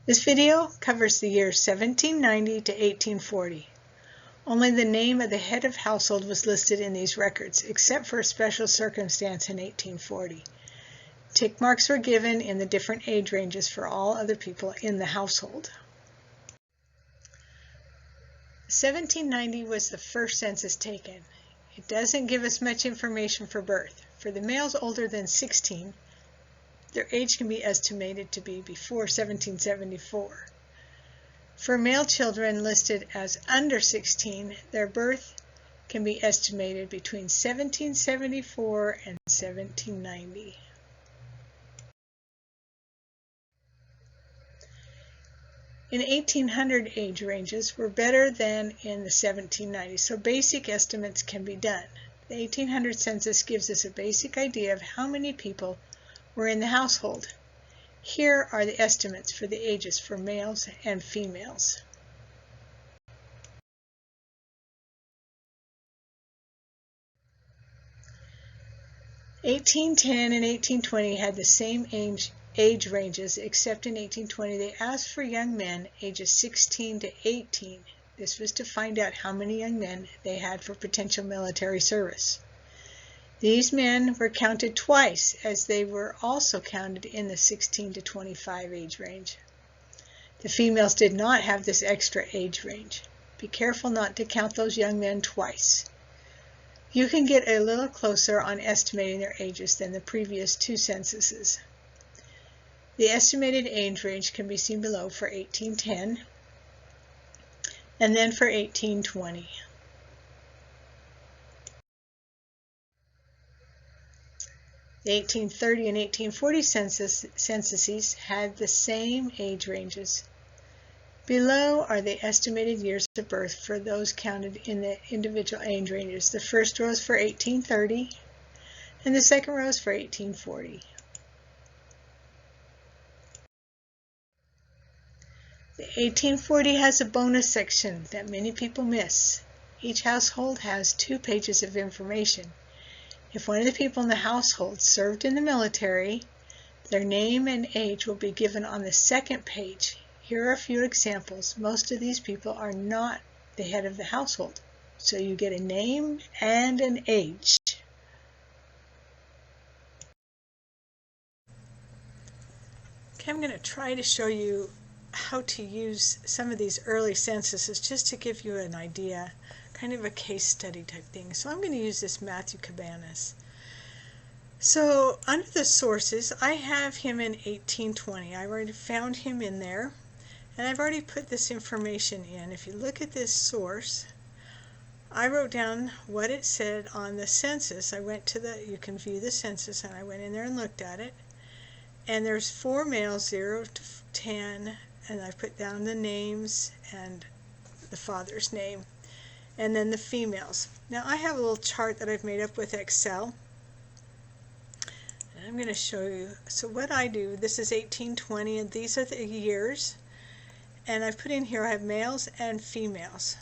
This video covers the years 1790 to 1840. Only the name of the head of household was listed in these records, except for a special circumstance in 1840. Tick marks were given in the different age ranges for all other people in the household. 1790 was the first census taken. It doesn't give us much information for birth. For the males older than 16, their age can be estimated to be before 1774. For male children listed as under 16, their birth can be estimated between 1774 and 1790. In 1800, age ranges were better than in the 1790s, so basic estimates can be done. The 1800 census gives us a basic idea of how many people were in the household. Here are the estimates for the ages for males and females. (1810) and 1820 had the same age ranges, except in 1820 they asked for young men ages 16 to 18. This was to find out how many young men they had for potential military service. These men were counted twice, as they were also counted in the 16 to 25 age range. The females did not have this extra age range. Be careful not to count those young men twice. You can get a little closer on estimating their ages than the previous two censuses. The estimated age range can be seen below for 1810 and then for 1820. The 1830 and 1840 censuses had the same age ranges. Below are the estimated years of birth for those counted in the individual age ranges. The first row is for 1830 and the second row is for 1840. The 1840 has a bonus section that many people miss. Each household has 2 pages of information. If one of the people in the household served in the military, their name and age will be given on the second page. Here are a few examples. Most of these people are not the head of the household, so you get a name and an age. Okay, I'm going to try to show you how to use some of these early censuses just to give you an idea, kind of a case study type thing. So I'm going to use this Matthew Cabanas. So under the sources, I have him in 1820. I already found him in there, and I've already put this information in. If you look at this source, I wrote down what it said on the census. I went to you can view the census, and I went in there and looked at it. And there's 4 males, 0 to 10, and I put down the names and the father's name, and then the females. Now I have a little chart that I've made up with Excel, and I'm going to show you. So what I do, this is 1820, and these are the years, and I've put in here I have males and females.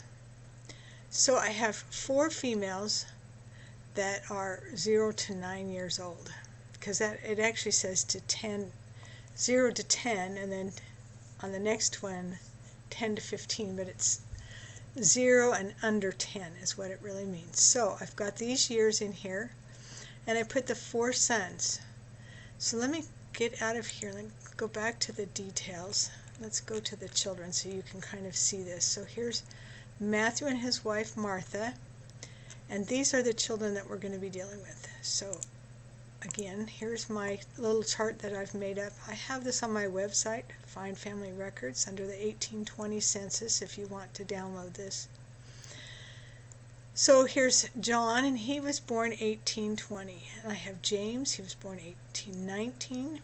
So I have 4 females that are 0 to 9 years old, because it actually says 0 to 10, and then on the next one 10 to 15, but it's 0 and under 10 is what it really means. So I've got these years in here, and I put the 4 sons. So let me get out of here. Let me go back to the details. Let's go to the children so you can kind of see this. So here's Matthew and his wife Martha, and these are the children that we're going to be dealing with. So again, here's my little chart that I've made up. I have this on my website, Find Family Records, under the 1820 census if you want to download this. So here's John, and he was born 1820. And I have James, he was born 1819.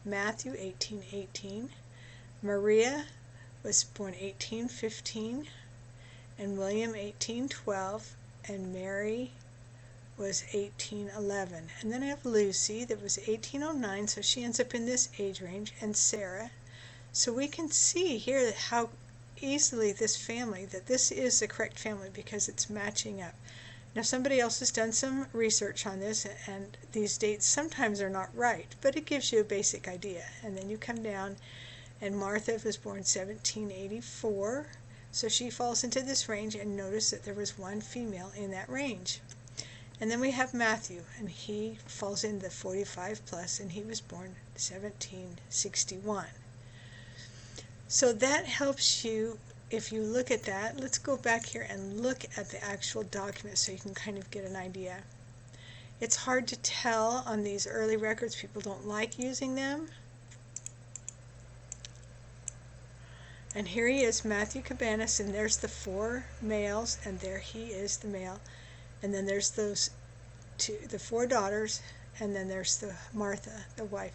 Matthew, 1818. Maria was born 1815. And William, 1812. And Mary was 1811. And then I have Lucy that was 1809, so she ends up in this age range, and Sarah. So we can see here how easily this family, that this is the correct family because it's matching up. Now somebody else has done some research on this, and these dates sometimes are not right, but it gives you a basic idea. And then you come down and Martha was born 1784, so she falls into this range, and notice that there was one female in that range. And then we have Matthew, and he falls in the 45 plus, and he was born 1761. So that helps you if you look at that. Let's go back here and look at the actual document so you can kind of get an idea. It's hard to tell on these early records. People don't like using them. And here he is, Matthew Cabanis, and there's the 4 males, and there he is, the male. And then there's those the 4 daughters, and then there's the Martha, the wife.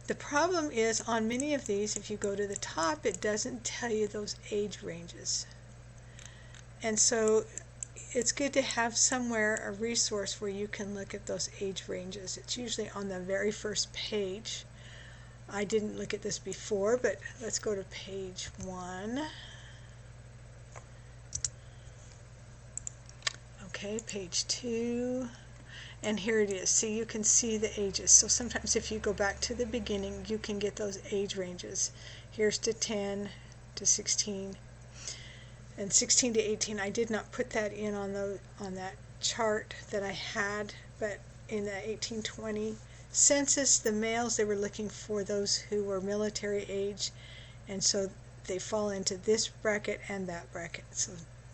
The problem is on many of these, if you go to the top, it doesn't tell you those age ranges. And so it's good to have somewhere a resource where you can look at those age ranges. It's usually on the very first page. I didn't look at this before, but let's go to page 1. Okay, page 2. And here it is. See, you can see the ages. So sometimes if you go back to the beginning, you can get those age ranges. Here's to 10 to 16 and 16 to 18. I did not put that in on that chart that I had, but in the 1820 census, the males, they were looking for those who were military age, and so they fall into this bracket and that bracket. So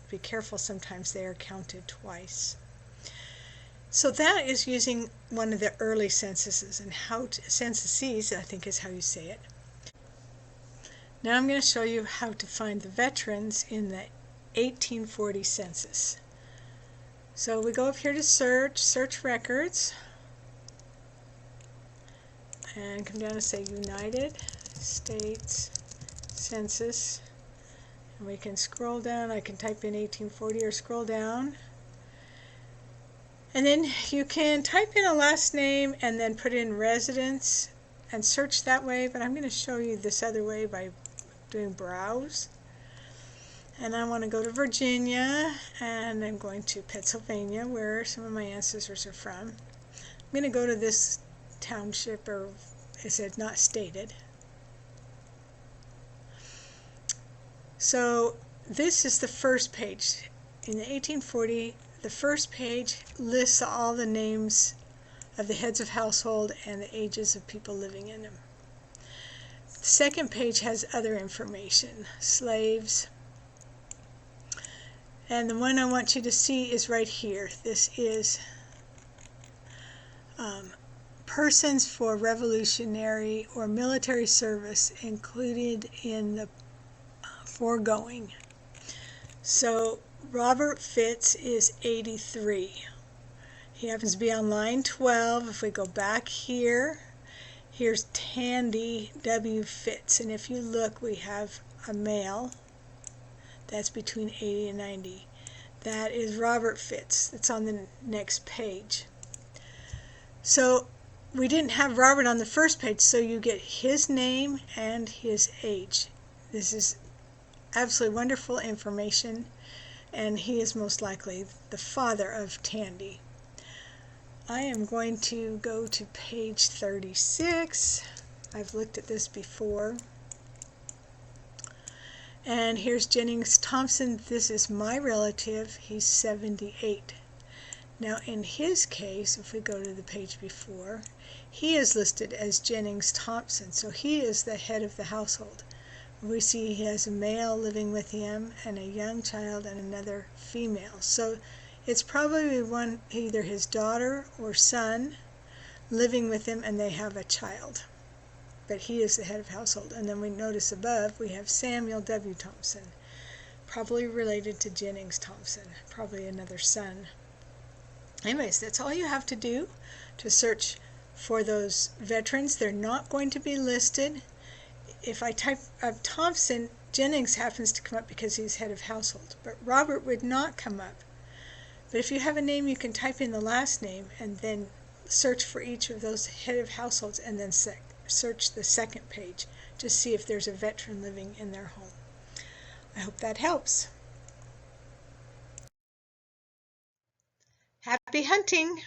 be careful, sometimes they are counted twice. So that is using one of the early censuses, and censuses, I think is how you say it. Now I'm going to show you how to find the veterans in the 1840 census. So we go up here to search records, and come down and say United States Census, and we can scroll down. I can type in 1840 or scroll down. And then you can type in a last name and then put in residence and search that way, but I'm going to show you this other way by doing browse. And I want to go to Virginia, and I'm going to Pennsylvania, where some of my ancestors are from. I'm going to go to this township, or it said not stated. So this is the first page. In the 1840, the first page lists all the names of the heads of household and the ages of people living in them. The second page has other information, slaves. And the one I want you to see is right here. This is persons for revolutionary or military service included in the foregoing. So Robert Fitz is 83. He happens to be on line 12. If we go back here, here's Tandy W. Fitz, and if you look, we have a male that's between 80 and 90. That is Robert Fitz. That's on the next page. So we didn't have Robert on the first page, so you get his name and his age. This is absolutely wonderful information, and he is most likely the father of Tandy. I am going to go to page 36. I've looked at this before. And here's Jennings Thompson. This is my relative. He's 78. Now in his case, if we go to the page before, he is listed as Jennings Thompson, so he is the head of the household. We see he has a male living with him and a young child and another female. So it's probably one, either his daughter or son living with him, and they have a child. But he is the head of household. And then we notice above we have Samuel W. Thompson, probably related to Jennings Thompson, probably another son. Anyways, that's all you have to do to search for those veterans. They're not going to be listed. If I type up Thompson, Jennings happens to come up because he's head of household, but Robert would not come up. But if you have a name, you can type in the last name and then search for each of those head of households, and then search the second page to see if there's a veteran living in their home. I hope that helps. Happy hunting!